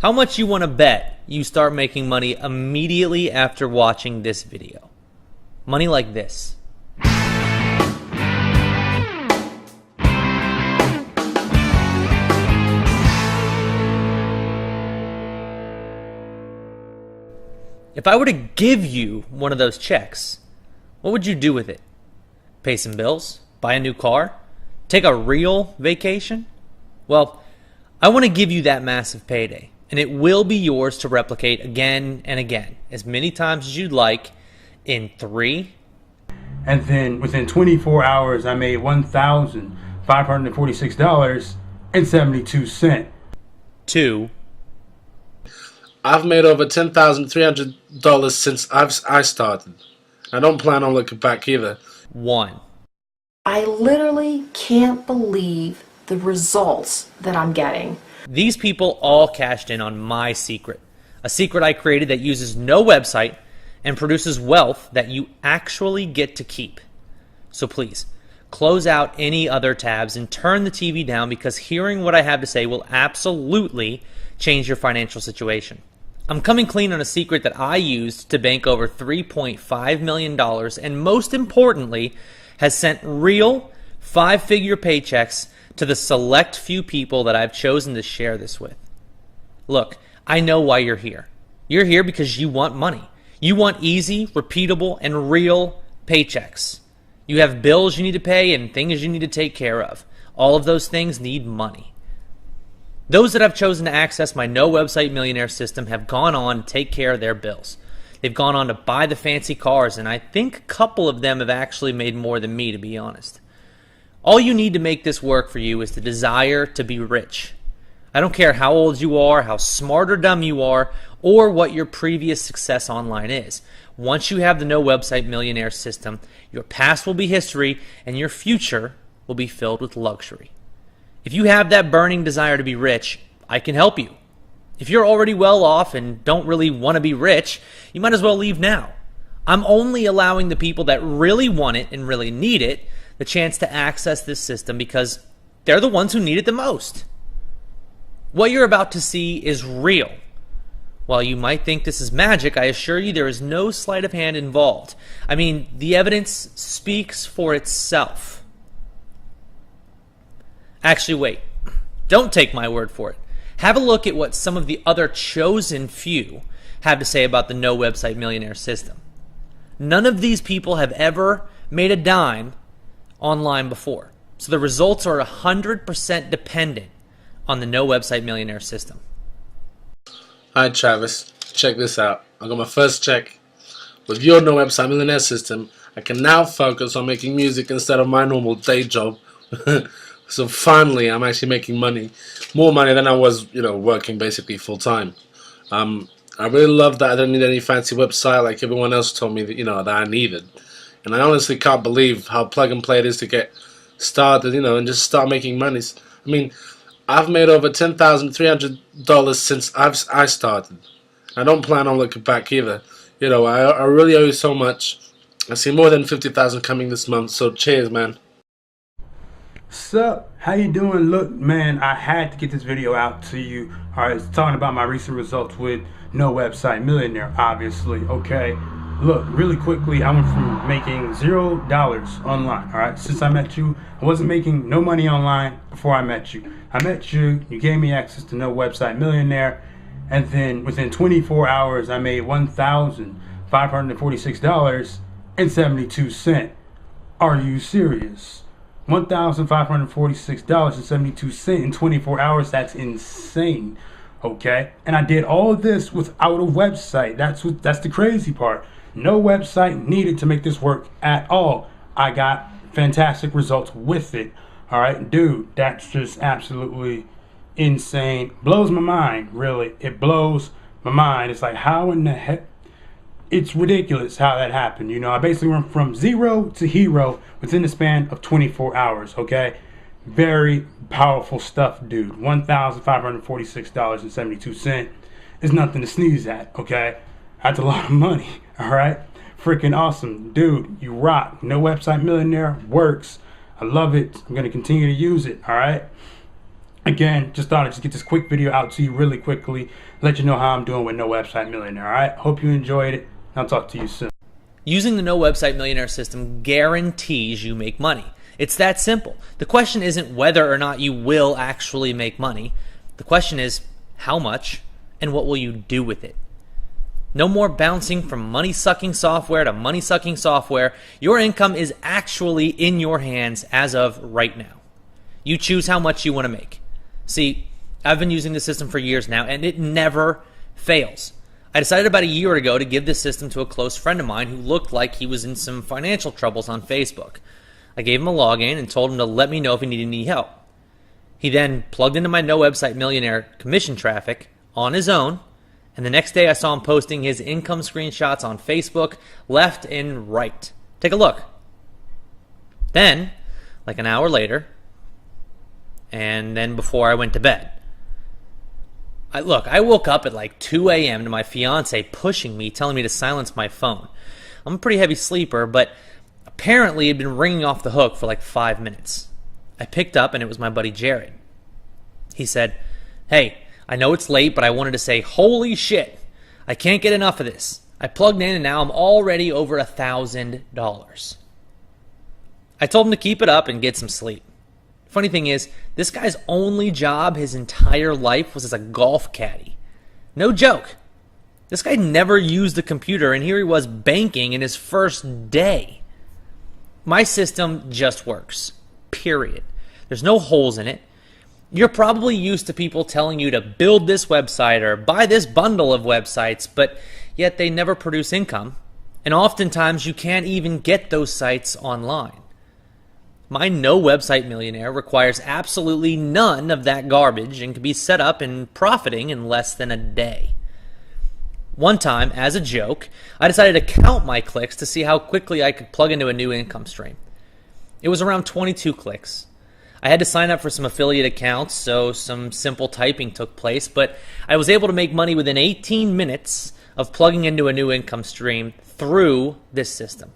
How much you want to bet you start making money immediately after watching this video? Money like this. If I were to give you one of those checks, what would you do with it? Pay some bills? Buy a new car? Take a real vacation? Well, I want to give you that massive payday, and it will be yours to replicate again and again, as many times as you'd like, in 3. And then within 24 hours, I made $1,546.72. 2. I've made over $10,300 since I started. I don't plan on looking back either. 1. I literally can't believe the results that I'm getting. These people all cashed in on my secret, a secret I created that uses no website and produces wealth that you actually get to keep. So please, close out any other tabs and turn the TV down, because hearing what I have to say will absolutely change your financial situation. I'm coming clean on a secret that I used to bank over $3.5 million, and most importantly, has sent real 5-figure paychecks to the select few people that I've chosen to share this with. Look, I know why you're here. You're here because you want money. You want easy, repeatable, and real paychecks. You have bills you need to pay and things you need to take care of. All of those things need money. Those that have chosen to access my no website millionaire system have gone on to take care of their bills. They've gone on to buy the fancy cars, and I think a couple of them have actually made more than me, to be honest. All you need to make this work for you is the desire to be rich. I don't care how old you are, how smart or dumb you are, or what your previous success online is. Once you have the no website millionaire system, your past will be history and your future will be filled with luxury. If you have that burning desire to be rich, I can help you. If you're already well off and don't really want to be rich, you might as well leave now. I'm only allowing the people that really want it and really need it the chance to access this system because they're the ones who need it the most. What you're about to see is real. While you might think this is magic, I assure you there is no sleight of hand involved. I mean, the evidence speaks for itself. Actually, wait. Don't take my word for it. Have a look at what some of the other chosen few have to say about the no website millionaire system. None of these people have ever made a dime online before. So the results are 100% dependent on the no website millionaire system. Hi Travis, check this out. I got my first check. With your no website millionaire system, I can now focus on making music instead of my normal day job. So finally, I'm actually making money, more money than I was, working basically full time. I really love that I don't need any fancy website like everyone else told me that that I needed. And I honestly can't believe how plug and play it is to get started, and just start making money. I mean, I've made over $10,300 since I started. I don't plan on looking back either. I really owe you so much. I see more than 50,000 coming this month. So cheers, man. Sup? How you doing? Look, man, I had to get this video out to you. Alright, it's talking about my recent results with no website millionaire, obviously. Okay, look, really quickly, I went from making $0 online. Alright, since I met you, I wasn't making no money online before I met you. I met you, you gave me access to no website millionaire, and then within 24 hours, I made $1,546.72. Are you serious? $1,546.72 in 24 hours. That's insane. Okay, and I did all of this without a website. That's the crazy part. No website needed to make this work at all. I got fantastic results with it. All right, dude, that's just absolutely insane. Blows my mind, really. It blows my mind. It's like, how in the heck? It's ridiculous how that happened. I basically went from 0 to hero within the span of 24 hours, okay? Very powerful stuff, dude. $1,546.72 is nothing to sneeze at, okay? That's a lot of money, all right? Freaking awesome. Dude, you rock. No website millionaire works. I love it. I'm going to continue to use it, all right? Again, just thought I'd just get this quick video out to you really quickly, let you know how I'm doing with No Website Millionaire. All right, hope you enjoyed it. I'll talk to you soon. Using the No Website Millionaire system guarantees you make money. It's that simple. The question isn't whether or not you will actually make money. The question is how much and what will you do with it. No more bouncing from money-sucking software to money-sucking software. Your income is actually in your hands as of right now. You choose how much you want to make. See, I've been using the system for years now, and it never fails. I decided about a year ago to give this system to a close friend of mine who looked like he was in some financial troubles on Facebook. I gave him a login and told him to let me know if he needed any help. He then plugged into my No Website Millionaire commission traffic on his own, and the next day I saw him posting his income screenshots on Facebook left and right. Take a look. Then, like an hour later, and then before I went to bed, I woke up at like 2 a.m. to my fiance pushing me, telling me to silence my phone. I'm a pretty heavy sleeper, but apparently it had been ringing off the hook for like 5 minutes. I picked up and it was my buddy Jared. He said, "Hey, I know it's late, but I wanted to say, holy shit, I can't get enough of this. I plugged in and now I'm already over $1,000. I told him to keep it up and get some sleep. Funny thing is, this guy's only job his entire life was as a golf caddy. No joke. This guy never used the computer, and here he was banking in his first day. My system just works. Period. There's no holes in it. You're probably used to people telling you to build this website or buy this bundle of websites, but yet they never produce income. And oftentimes you can't even get those sites online. My No Website Millionaire requires absolutely none of that garbage and can be set up and profiting in less than a day. One time, as a joke, I decided to count my clicks to see how quickly I could plug into a new income stream. It was around 22 clicks. I had to sign up for some affiliate accounts, so some simple typing took place, but I was able to make money within 18 minutes of plugging into a new income stream through this system.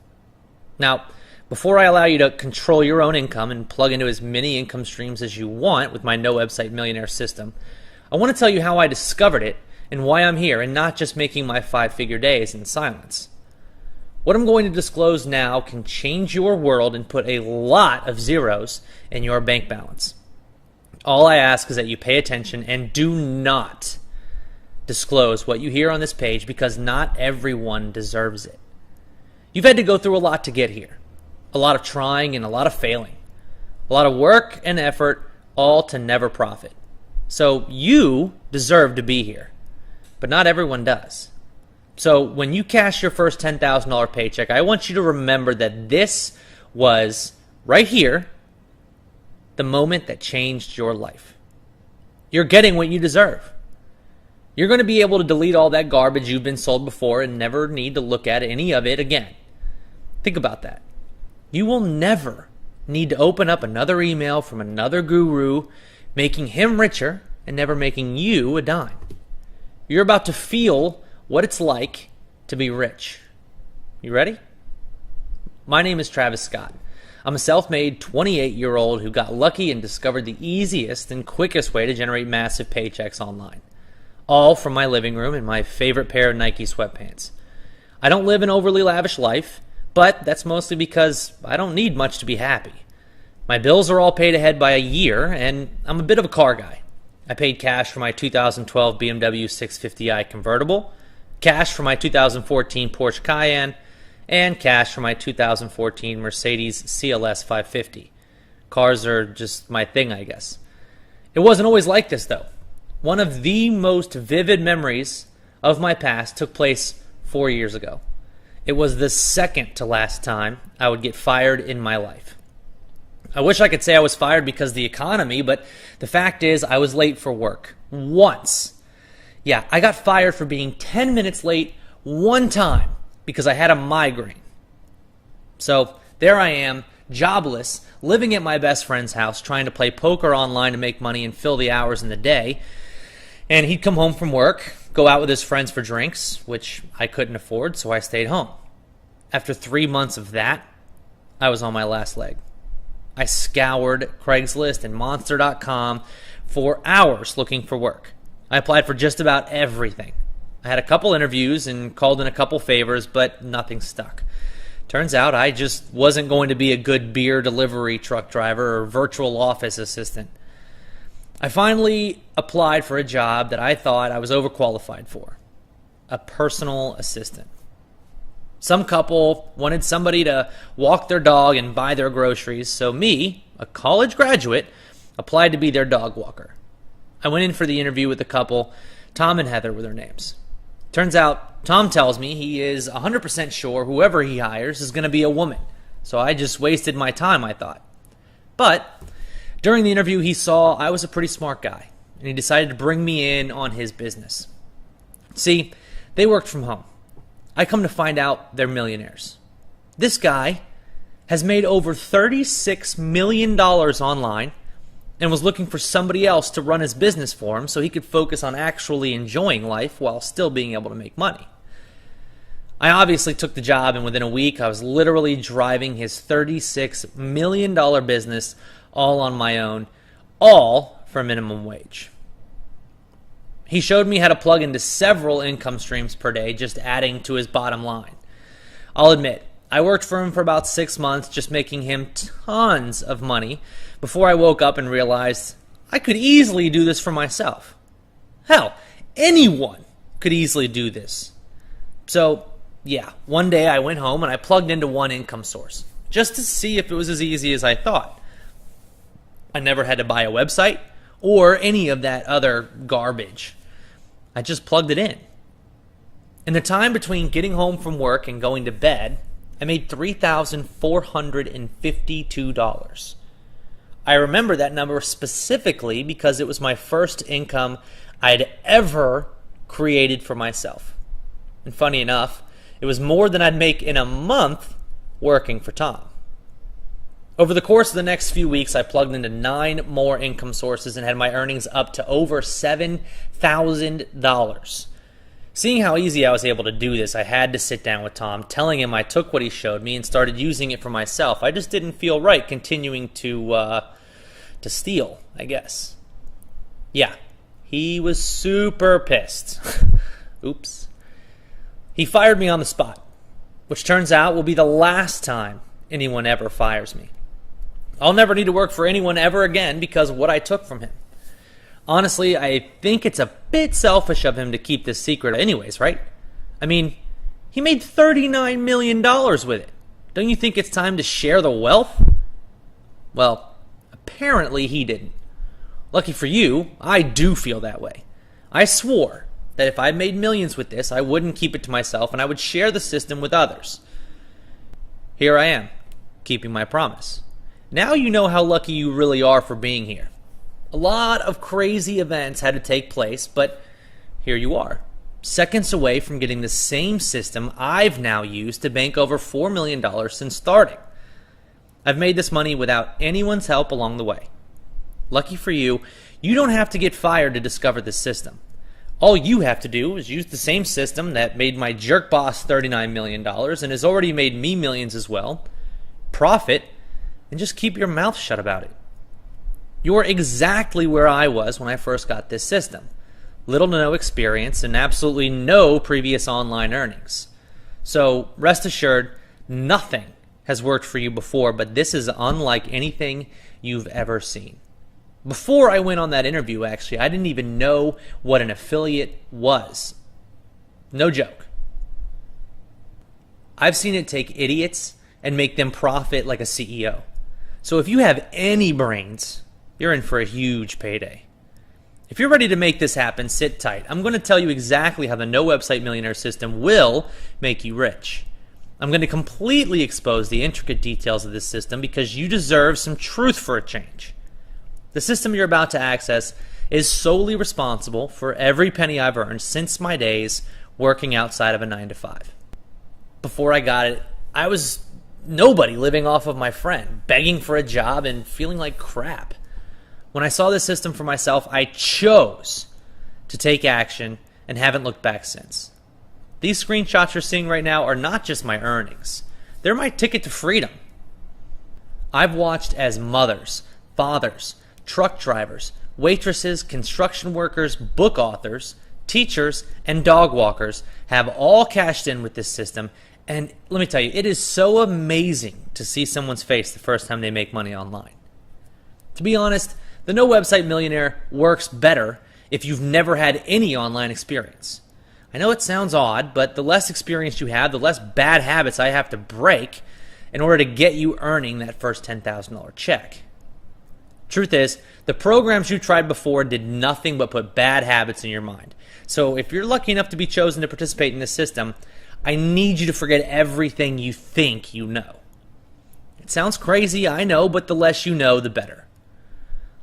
Now, before I allow you to control your own income and plug into as many income streams as you want with my No Website Millionaire system, I want to tell you how I discovered it and why I'm here and not just making my 5-figure days in silence. What I'm going to disclose now can change your world and put a lot of zeros in your bank balance. All I ask is that you pay attention and do not disclose what you hear on this page because not everyone deserves it. You've had to go through a lot to get here. A lot of trying and a lot of failing. A lot of work and effort, all to never profit. So you deserve to be here, but not everyone does. So when you cash your first $10,000 paycheck, I want you to remember that this was, right here, the moment that changed your life. You're getting what you deserve. You're going to be able to delete all that garbage you've been sold before and never need to look at any of it again. Think about that. You will never need to open up another email from another guru, making him richer and never making you a dime. You're about to feel what it's like to be rich. You ready? My name is Travis Scott. I'm a self-made 28-year-old who got lucky and discovered the easiest and quickest way to generate massive paychecks online. All from my living room and my favorite pair of Nike sweatpants. I don't live an overly lavish life, but that's mostly because I don't need much to be happy. My bills are all paid ahead by a year, and I'm a bit of a car guy. I paid cash for my 2012 BMW 650i convertible, cash for my 2014 Porsche Cayenne, and cash for my 2014 Mercedes CLS 550. Cars are just my thing, I guess. It wasn't always like this, though. One of the most vivid memories of my past took place 4 years ago. It was the second to last time I would get fired in my life. I wish I could say I was fired because of the economy, but the fact is I was late for work. Once. Yeah, I got fired for being 10 minutes late one time because I had a migraine. So there I am, jobless, living at my best friend's house, trying to play poker online to make money and fill the hours in the day. And he'd come home from work, go out with his friends for drinks, which I couldn't afford, so I stayed home. After 3 months of that, I was on my last leg. I scoured Craigslist and Monster.com for hours looking for work. I applied for just about everything. I had a couple interviews and called in a couple favors, but nothing stuck. Turns out I just wasn't going to be a good beer delivery truck driver or virtual office assistant. I finally applied for a job that I thought I was overqualified for, a personal assistant. Some couple wanted somebody to walk their dog and buy their groceries, so me, a college graduate, applied to be their dog walker. I went in for the interview with the couple. Tom and Heather were their names. Turns out, Tom tells me he is 100% sure whoever he hires is going to be a woman. So I just wasted my time, I thought. But during the interview, he saw I was a pretty smart guy, and he decided to bring me in on his business. See, they worked from home. I come to find out they're millionaires. This guy has made over $36 million online and was looking for somebody else to run his business for him so he could focus on actually enjoying life while still being able to make money. I obviously took the job, and within a week I was literally driving his $36 million business all on my own, all for minimum wage. He showed me how to plug into several income streams per day, just adding to his bottom line. I'll admit, I worked for him for about 6 months, just making him tons of money, before I woke up and realized I could easily do this for myself. Hell, anyone could easily do this. So, yeah, one day I went home and I plugged into one income source, just to see if it was as easy as I thought. I never had to buy a website or any of that other garbage. I just plugged it in. In the time between getting home from work and going to bed, I made $3,452. I remember that number specifically because it was my first income I'd ever created for myself. And funny enough, it was more than I'd make in a month working for Tom. Over the course of the next few weeks, I plugged into 9 more income sources and had my earnings up to over $7,000. Seeing how easy I was able to do this, I had to sit down with Tom, telling him I took what he showed me and started using it for myself. I just didn't feel right continuing to steal, I guess. Yeah, he was super pissed. Oops. He fired me on the spot, which turns out will be the last time anyone ever fires me. I'll never need to work for anyone ever again because of what I took from him. Honestly, I think it's a bit selfish of him to keep this secret anyways, right? I mean, he made $39 million with it. Don't you think it's time to share the wealth? Well, apparently he didn't. Lucky for you, I do feel that way. I swore that if I made millions with this, I wouldn't keep it to myself and I would share the system with others. Here I am, keeping my promise. Now you know how lucky you really are for being here. A lot of crazy events had to take place, but here you are, seconds away from getting the same system I've now used to bank over $4 million since starting. I've made this money without anyone's help along the way. Lucky for you, you don't have to get fired to discover this system. All you have to do is use the same system that made my jerk boss $39 million and has already made me millions as well. Profit, and just keep your mouth shut about it. You're exactly where I was when I first got this system. Little to no experience and absolutely no previous online earnings. So rest assured, nothing has worked for you before, but this is unlike anything you've ever seen. Before I went on that interview, actually, I didn't even know what an affiliate was. No joke. I've seen it take idiots and make them profit like a CEO. So if you have any brains, you're in for a huge payday. If you're ready to make this happen, sit tight. I'm going to tell you exactly how the No Website Millionaire system will make you rich. I'm going to completely expose the intricate details of this system because you deserve some truth for a change. The system you're about to access is solely responsible for every penny I've earned since my days working outside of a 9-to-5. Before I got it, I was nobody living off of my friend, begging for a job and feeling like crap. When I saw this system for myself, I chose to take action and haven't looked back since. These screenshots you're seeing right now are not just my earnings. They're my ticket to freedom. I've watched as mothers, fathers, truck drivers, waitresses, construction workers, book authors, teachers, and dog walkers have all cashed in with this system. And let me tell you, it is so amazing to see someone's face the first time they make money online. To be honest, the No Website Millionaire works better if you've never had any online experience. I know it sounds odd, but the less experience you have, the less bad habits I have to break in order to get you earning that first $10,000 check. Truth is, the programs you tried before did nothing but put bad habits in your mind. So if you're lucky enough to be chosen to participate in this system, I need you to forget everything you think you know. It sounds crazy, I know, but the less you know, the better.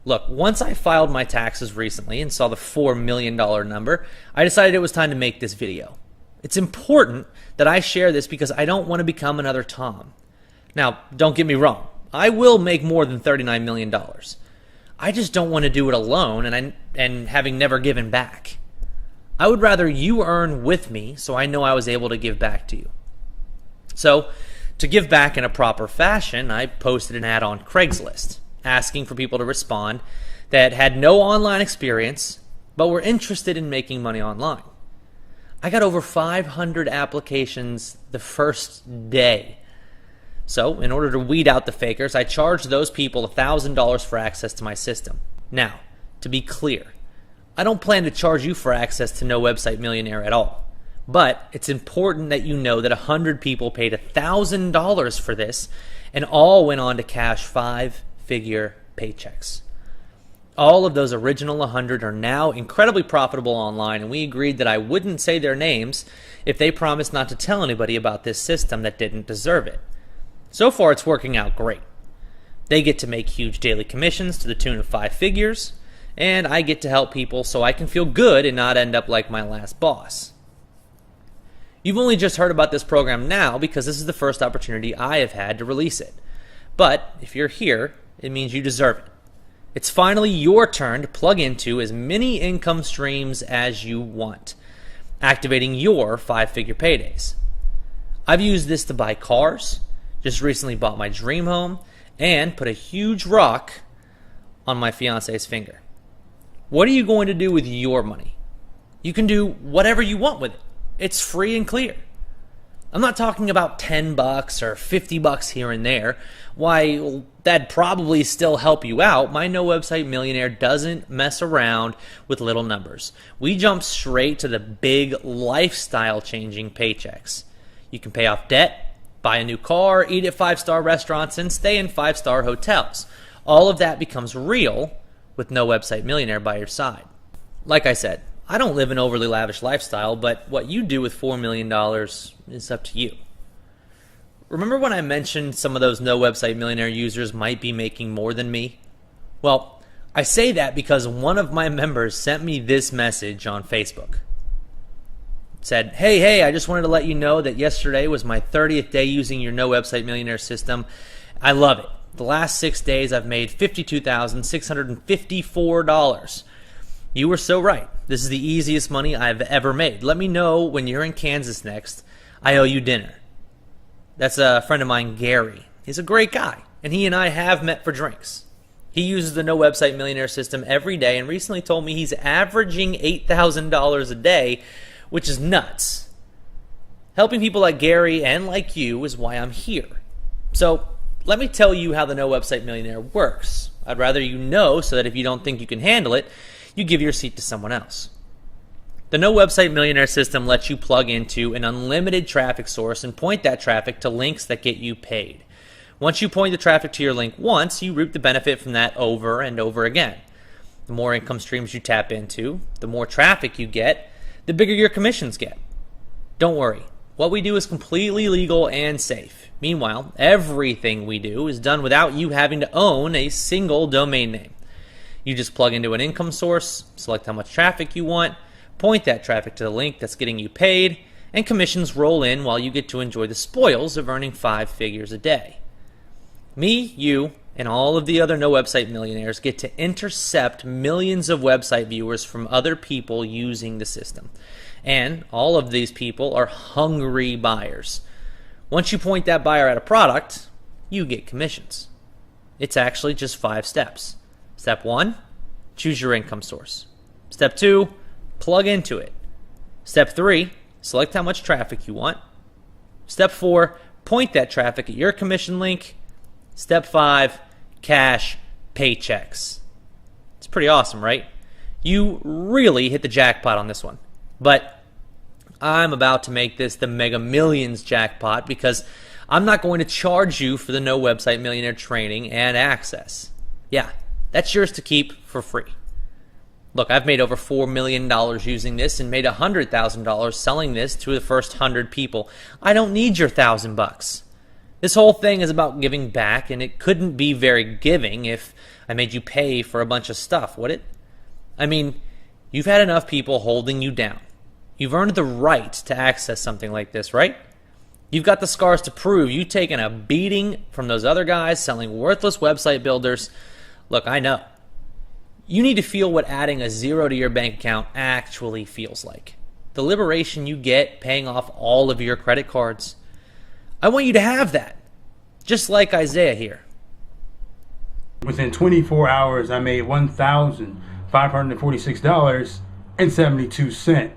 Look, once I filed my taxes recently and saw the $4 million number, I decided it was time to make this video. It's important that I share this because I don't want to become another Tom. Now, don't get me wrong. I will make more than $39 million. I just don't want to do it alone and having never given back. I would rather you earn with me so I know I was able to give back to you. So, to give back in a proper fashion, I posted an ad on Craigslist asking for people to respond that had no online experience but were interested in making money online. I got over 500 applications the first day. So, in order to weed out the fakers, I charged those people $1,000 for access to my system. Now, to be clear, I don't plan to charge you for access to No Website Millionaire at all. But it's important that you know that 100 people paid $1,000 for this and all went on to cash five-figure paychecks. All of those original 100 are now incredibly profitable online, and we agreed that I wouldn't say their names if they promised not to tell anybody about this system that didn't deserve it. So far, it's working out great. They get to make huge daily commissions to the tune of 5 figures, and I get to help people so I can feel good and not end up like my last boss. You've only just heard about this program now because this is the first opportunity I have had to release it. But if you're here, it means you deserve it. It's finally your turn to plug into as many income streams as you want, activating your 5-figure paydays. I've used this to buy cars, just recently bought my dream home, and put a huge rock on my fiance's finger. What are you going to do with your money? You can do whatever you want with it. It's free and clear. I'm not talking about $10 or $50 here and there. Why, that'd probably still help you out. My No Website Millionaire doesn't mess around with little numbers. We jump straight to the big lifestyle-changing paychecks. You can pay off debt, buy a new car, eat at 5-star restaurants, and stay in 5-star hotels. All of that becomes real with No Website Millionaire by your side. Like I said, I don't live an overly lavish lifestyle, but what you do with $4 million is up to you. Remember when I mentioned some of those No Website Millionaire users might be making more than me? Well, I say that because one of my members sent me this message on Facebook. It said, hey, I just wanted to let you know that yesterday was my 30th day using your No Website Millionaire system. I love it. The last 6 days I've made $52,654. You were so right. This is the easiest money I've ever made. Let me know when you're in Kansas next. I owe you dinner. That's a friend of mine, Gary. He's a great guy, and he and I have met for drinks. He uses the No Website Millionaire system every day and recently told me he's averaging $8,000 a day, which is nuts. Helping people like Gary and like you is why I'm here. So let me tell you how the No Website Millionaire works. I'd rather you know so that if you don't think you can handle it, you give your seat to someone else. The No Website Millionaire system lets you plug into an unlimited traffic source and point that traffic to links that get you paid. Once you point the traffic to your link once, you reap the benefit from that over and over again. The more income streams you tap into, the more traffic you get, the bigger your commissions get. Don't worry, what we do is completely legal and safe. Meanwhile, everything we do is done without you having to own a single domain name. You just plug into an income source, select how much traffic you want, point that traffic to the link that's getting you paid, and commissions roll in while you get to enjoy the spoils of earning 5 figures a day. Me, you, and all of the other No Website Millionaires get to intercept millions of website viewers from other people using the system. And all of these people are hungry buyers. Once you point that buyer at a product, you get commissions. It's actually just 5 steps. Step 1, choose your income source. Step 2, plug into it. Step 3, select how much traffic you want. Step 4, point that traffic at your commission link. Step 5, cash paychecks. It's pretty awesome, right? You really hit the jackpot on this one. But I'm about to make this the Mega Millions jackpot because I'm not going to charge you for the No Website Millionaire training and access. Yeah, that's yours to keep for free. Look, I've made over $4 million using this and made $100,000 selling this to the first 100 people. I don't need your $1,000. This whole thing is about giving back, and it couldn't be very giving if I made you pay for a bunch of stuff, would it? I mean, you've had enough people holding you down. You've earned the right to access something like this, right? You've got the scars to prove you've taken a beating from those other guys selling worthless website builders. Look, I know. You need to feel what adding a zero to your bank account actually feels like. The liberation you get paying off all of your credit cards. I want you to have that, just like Isaiah here. Within 24 hours, I made $1,546.72.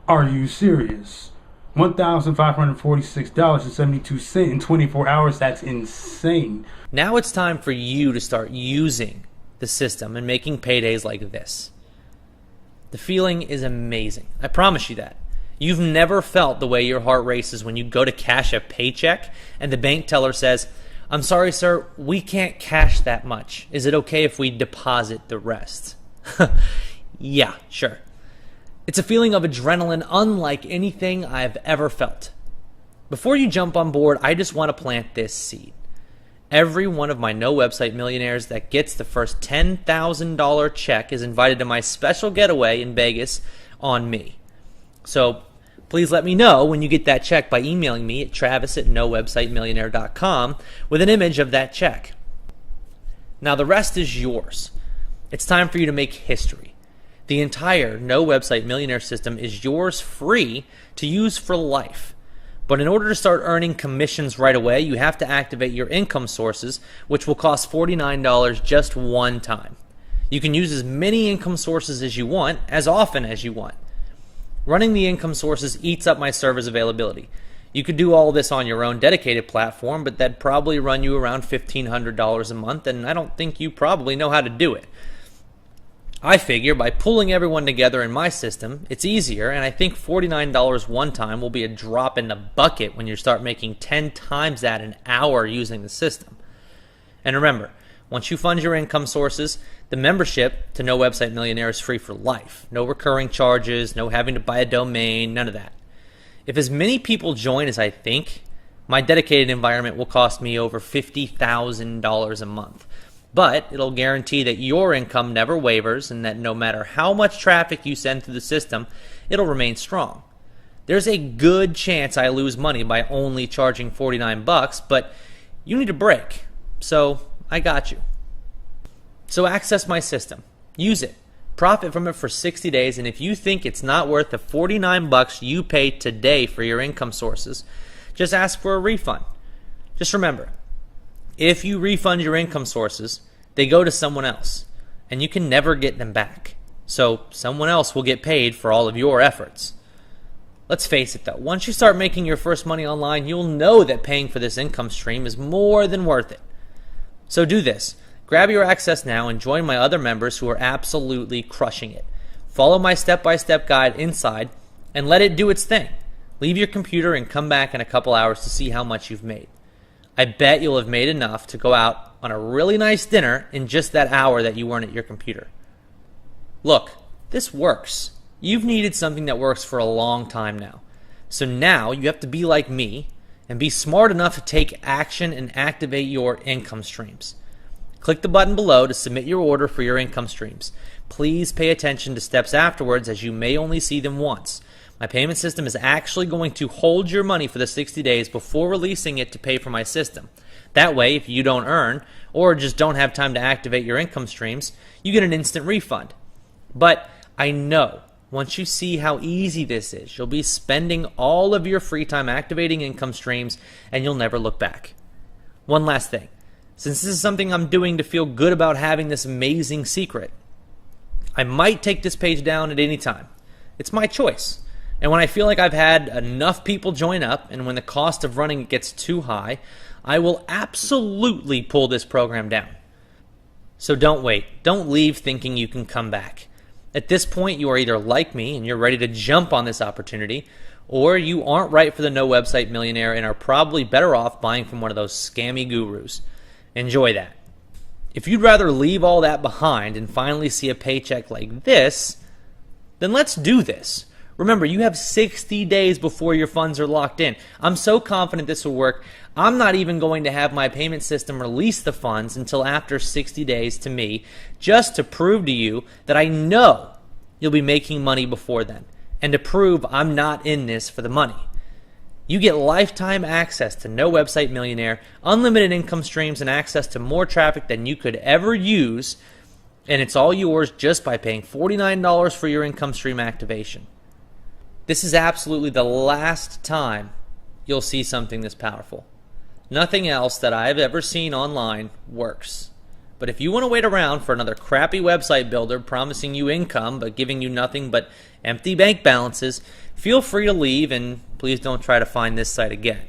Are you serious? $1,546.72 in 24 hours, that's insane. Now it's time for you to start using the system and making paydays like this. The feeling is amazing. I promise you that. You've never felt the way your heart races when you go to cash a paycheck and the bank teller says, "I'm sorry, sir, we can't cash that much. Is it okay if we deposit the rest?" Yeah, sure. It's a feeling of adrenaline unlike anything I've ever felt. Before you jump on board, I just want to plant this seed. Every one of my No Website Millionaires that gets the first $10,000 check is invited to my special getaway in Vegas on me. So please let me know when you get that check by emailing me at travis@nowebsitemillionaire.com with an image of that check. Now the rest is yours. It's time for you to make history. The entire No Website Millionaire system is yours free to use for life. But in order to start earning commissions right away, you have to activate your income sources, which will cost $49 just one time. You can use as many income sources as you want, as often as you want. Running the income sources eats up my server's availability. You could do all this on your own dedicated platform, but that'd probably run you around $1,500 a month, and I don't think you probably know how to do it. I figure by pulling everyone together in my system, it's easier, and I think $49 one time will be a drop in the bucket when you start making 10 times that an hour using the system. And remember, once you fund your income sources, the membership to No Website Millionaire is free for life. No recurring charges, no having to buy a domain, none of that. If as many people join as I think, my dedicated environment will cost me over $50,000 a month. But it'll guarantee that your income never wavers and that no matter how much traffic you send through the system, it'll remain strong. There's a good chance I lose money by only charging $49, but you need a break. So I got you. So access my system. Use it. Profit from it for 60 days, and if you think it's not worth the $49 you pay today for your income sources, just ask for a refund. Just remember, if you refund your income sources, they go to someone else, and you can never get them back. So someone else will get paid for all of your efforts. Let's face it though, once you start making your first money online, you'll know that paying for this income stream is more than worth it. So do this. Grab your access now and join my other members who are absolutely crushing it. Follow my step-by-step guide inside and let it do its thing. Leave your computer and come back in a couple hours to see how much you've made. I bet you'll have made enough to go out on a really nice dinner in just that hour that you weren't at your computer. Look, this works. You've needed something that works for a long time now. So now you have to be like me and be smart enough to take action and activate your income streams. Click the button below to submit your order for your income streams. Please pay attention to steps afterwards as you may only see them once. My payment system is actually going to hold your money for the 60 days before releasing it to pay for my system. That way, if you don't earn or just don't have time to activate your income streams, you get an instant refund. But I know once you see how easy this is, you'll be spending all of your free time activating income streams and you'll never look back. One last thing. Since this is something I'm doing to feel good about having this amazing secret, I might take this page down at any time. It's my choice. And when I feel like I've had enough people join up and when the cost of running it gets too high, I will absolutely pull this program down. So don't wait. Don't leave thinking you can come back. At this point, you are either like me and you're ready to jump on this opportunity, or you aren't right for the No Website Millionaire and are probably better off buying from one of those scammy gurus. Enjoy that. If you'd rather leave all that behind and finally see a paycheck like this, then let's do this. Remember, you have 60 days before your funds are locked in. I'm so confident this will work. I'm not even going to have my payment system release the funds until after 60 days to me, just to prove to you that I know you'll be making money before then, and to prove I'm not in this for the money. You get lifetime access to No Website Millionaire, unlimited income streams, and access to more traffic than you could ever use, and it's all yours just by paying $49 for your income stream activation. This is absolutely the last time you'll see something this powerful. Nothing else that I've ever seen online works. But if you want to wait around for another crappy website builder promising you income but giving you nothing but empty bank balances, feel free to leave and please don't try to find this site again.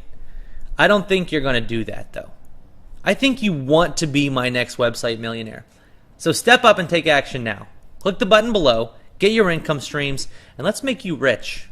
I don't think you're going to do that though. I think you want to be my next website millionaire. So step up and take action now. Click the button below, get your income streams, and let's make you rich.